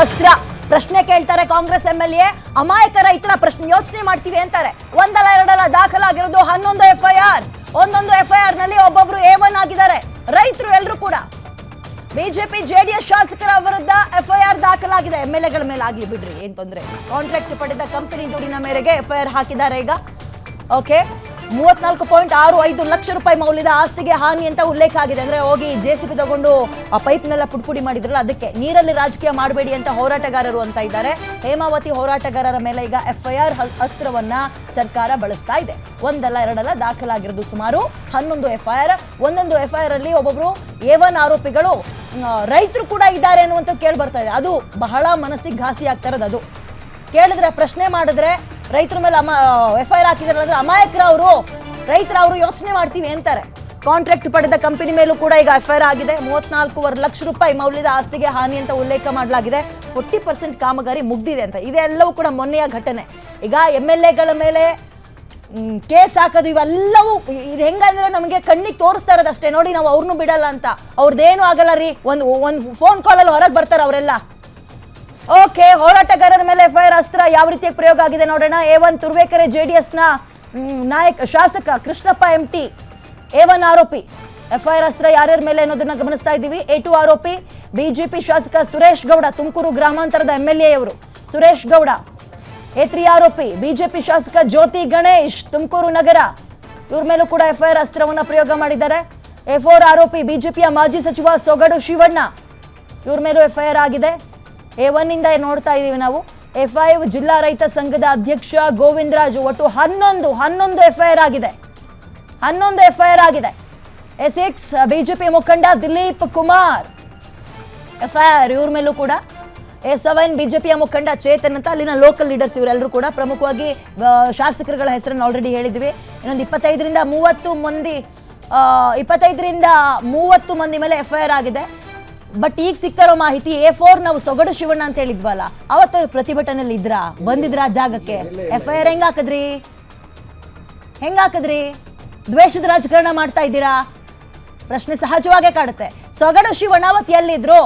ಅಸ್ತ್ರ ಪ್ರಶ್ನೆ ಕೇಳ್ತಾರೆ ಕಾಂಗ್ರೆಸ್ ಎಂಎಲ್ಎ ಅಮಾಯಕ ರೈತರ ಪ್ರಶ್ನೆ ಯೋಚನೆ ಮಾಡ್ತೀವಿ ಅಂತಾರೆ ಒಂದಲ್ಲ ಎರಡಲ್ಲ ದಾಖಲಾಗಿರೋದು 11 ಎಫ್ಐಆರ್ ಒಂದೊಂದು ಎಫ್ಐಆರ್ ನಲ್ಲಿ ಒಬ್ಬೊಬ್ರು A1 ಆಗಿದ್ದಾರೆ ರೈತರು ಎಲ್ಲರೂ ಕೂಡ ಬಿಜೆಪಿ ಜೆಡಿಎಸ್ ಶಾಸಕರ ವಿರುದ್ಧ ಎಫ್ಐಆರ್ ದಾಖಲಾಗಿದೆ ಎಂಎಲ್ಎಗಳ ಮೇಲೆ ಆಗ್ಲಿ ಬಿಡ್ರಿ ಏನ್ ತೊಂದ್ರೆ ಕಾಂಟ್ರಾಕ್ಟ್ ಪಡೆದ ಕಂಪನಿ ದೂರಿನ ಮೇರೆಗೆ ಎಫ್ಐಆರ್ ಹಾಕಿದ್ದಾರೆ ಈಗ ಓಕೆ 34.65 ಲಕ್ಷ ರೂಪಾಯಿ ಮೌಲ್ಯದ ಆಸ್ತಿಗೆ ಹಾನಿ ಅಂತ ಉಲ್ಲೇಖ ಆಗಿದೆ ಅಂದ್ರೆ ಹೋಗಿ ಜೆಸಿಬಿ ತಗೊಂಡು ಆ ಪೈಪ್ನೆಲ್ಲ ಪುಡಿ ಮಾಡಿದ್ರಲ್ಲ ಅದಕ್ಕೆ ನೀರಲ್ಲಿ ರಾಜಕೀಯ ಮಾಡಬೇಡಿ ಅಂತ ಹೋರಾಟಗಾರರು ಅಂತ ಇದ್ದಾರೆ ಹೇಮಾವತಿ ಹೋರಾಟಗಾರರ ಮೇಲೆ ಈಗ ಎಫ್ಐಆರ್ ಅಸ್ತ್ರವನ್ನ ಸರ್ಕಾರ ಬಳಸ್ತಾ ಇದೆ ಒಂದಲ್ಲ ಎರಡಲ್ಲ ದಾಖಲಾಗಿರೋದು ಸುಮಾರು 11 ಎಫ್ಐಆರ್ ಒಂದೊಂದು ಎಫ್ಐಆರ್ ಅಲ್ಲಿ ಒಬ್ಬೊಬ್ರು A1 ಆರೋಪಿಗಳು ರೈತರು ಕೂಡ ಇದ್ದಾರೆ ಅನ್ನುವಂತ ಕೇಳಿ ಬರ್ತಾ ಇದೆ ಅದು ಬಹಳ ಮನಸ್ಸಿಗೆ ಘಾಸಿ ಆಗ್ತಾ ಇರೋದು ಅದು ಕೇಳಿದ್ರೆ ಪ್ರಶ್ನೆ ಮಾಡಿದ್ರೆ ರೈತರ ಮೇಲೆ ಎಫ್ಐಆರ್ ಹಾಕಿದಾರೆ ಅಂದ್ರೆ ಅಮಾಯಕರವರು ರೈತರವರು ಯೋಚನೆ ಮಾಡ್ತೀವಿ ಅಂತಾರೆ ಕಾಂಟ್ರಾಕ್ಟ್ ಪಡೆದ ಕಂಪನಿ ಮೇಲೂ ಕೂಡ ಈಗ ಎಫ್ಐಆರ್ ಆಗಿದೆ 34.5 ಲಕ್ಷ ರೂಪಾಯಿ ಮೌಲ್ಯದ ಆಸ್ತಿಗೆ ಹಾನಿ ಅಂತ ಉಲ್ಲೇಖ ಮಾಡಲಾಗಿದೆ 40% ಕಾಮಗಾರಿ ಮುಗ್ದಿದೆ ಅಂತ ಇದೆಲ್ಲವೂ ಕೂಡ ಮೊನ್ನೆಯ ಘಟನೆ ಈಗ MLAಗಳ ಮೇಲೆ ಕೇಸ್ ಹಾಕೋದು ಇವೆಲ್ಲವೂ ಇದು ಹೆಂಗಂದ್ರೆ ನಮಗೆ ಕಣ್ಣಿಗೆ ತೋರಿಸ್ತಾ ಇರೋದು ಅಷ್ಟೇ ನೋಡಿ ನಾವು ಅವ್ರನ್ನೂ ಬಿಡಲ್ಲ ಅಂತ ಅವ್ರದ್ದೇನು ಆಗಲ್ಲ ರೀ ಒಂದು ಫೋನ್ ಕಾಲಲ್ಲಿ ಹೊರಗೆ ಬರ್ತಾರೆ ಅವರೆಲ್ಲ ಓಕೆ ಹೋರಾಟಗಾರರ ಮೇಲೆ ಎಫ್ಐಆರ್ ಅಸ್ತ್ರ ಯಾವ ರೀತಿಯಾಗಿ ಪ್ರಯೋಗ ಆಗಿದೆ ನೋಡೋಣ A1 ತುರುವೇಕೆರೆ ಜೆಡಿಎಸ್ನ ಶಾಸಕ ಕೃಷ್ಣಪ್ಪ MT A1 ಆರೋಪಿ ಎಫ್ಐಆರ್ ಅಸ್ತ್ರ ಯಾರ್ಯಾರ ಮೇಲೆ ಅನ್ನೋದನ್ನ ಗಮನಿಸ್ತಾ ಇದ್ದೀವಿ A2 ಆರೋಪಿ ಬಿಜೆಪಿ ಶಾಸಕ ಸುರೇಶ್ ಗೌಡ ತುಮಕೂರು ಗ್ರಾಮಾಂತರದ MLA ಅವರು ಸುರೇಶ್ ಗೌಡ A3 ಆರೋಪಿ ಬಿಜೆಪಿ ಶಾಸಕ ಜ್ಯೋತಿ ಗಣೇಶ್ ತುಮಕೂರು ನಗರ ಇವ್ರ ಮೇಲೂ ಕೂಡ ಎಫ್ಐಆರ್ ಅಸ್ತ್ರವನ್ನ ಪ್ರಯೋಗ ಮಾಡಿದ್ದಾರೆ A4 ಆರೋಪಿ ಬಿಜೆಪಿಯ ಮಾಜಿ ಸಚಿವ ಸೊಗಡು ಶಿವಣ್ಣ ಇವ್ರ ಮೇಲೂ ಎಫ್ಐಆರ್ ಆಗಿದೆ A1 ಇಂದ ನೋಡ್ತಾ ಇದೀವಿ ನಾವು A5 ಜಿಲ್ಲಾ ರೈತ ಸಂಘದ ಅಧ್ಯಕ್ಷ ಗೋವಿಂದರಾಜು ಒಟ್ಟು 11 ಎಫ್ಐಆರ್ ಆಗಿದೆ 11 ಎಫ್ಐಆರ್ ಆಗಿದೆ A6 ಬಿಜೆಪಿ ಮುಖಂಡ ದಿಲೀಪ್ ಕುಮಾರ್ ಎಫ್ಐಆರ್ ಇವ್ರ ಮೇಲೂ ಕೂಡ A7 ಬಿಜೆಪಿಯ ಮುಖಂಡ ಚೇತನ್ ಅಂತ ಅಲ್ಲಿನ ಲೋಕಲ್ ಲೀಡರ್ಸ್ ಇವರೆಲ್ಲರೂ ಕೂಡ ಪ್ರಮುಖವಾಗಿ ಶಾಸಕರುಗಳ ಹೆಸರನ್ನು ಆಲ್ರೆಡಿ ಹೇಳಿದ್ವಿ ಇನ್ನೊಂದು 25ರಿಂದ 30 ಮಂದಿ ಮೇಲೆ ಎಫ್ಐಆರ್ ಆಗಿದೆ ಬಟ್ ಈಗ ಸಿಗ್ತಾರೋ ಮಾಹಿತಿ A4 ನಾವು ಸೊಗಡು ಶಿವಣ್ಣ ಅಂತ ಹೇಳಿದ್ವಲ್ಲ ಅವತ್ತು ಪ್ರತಿಭಟನೆಯಲ್ಲಿ ಬಂದಿದ್ರಾ ಜಾಗಕ್ಕೆ ಎಫ್ಐಆರ್ ಹೆಂಗಾಕದ್ರಿ ದ್ವೇಷದ ರಾಜಕಾರಣ ಮಾಡ್ತಾ ಇದ್ದೀರಾ ಪ್ರಶ್ನೆ ಸಹಜವಾಗೇ ಕಾಡುತ್ತೆ ಸೊಗಡು ಶಿವಣ್ಣ ಅವತ್ತು ಎಲ್ಲಿದ್ರು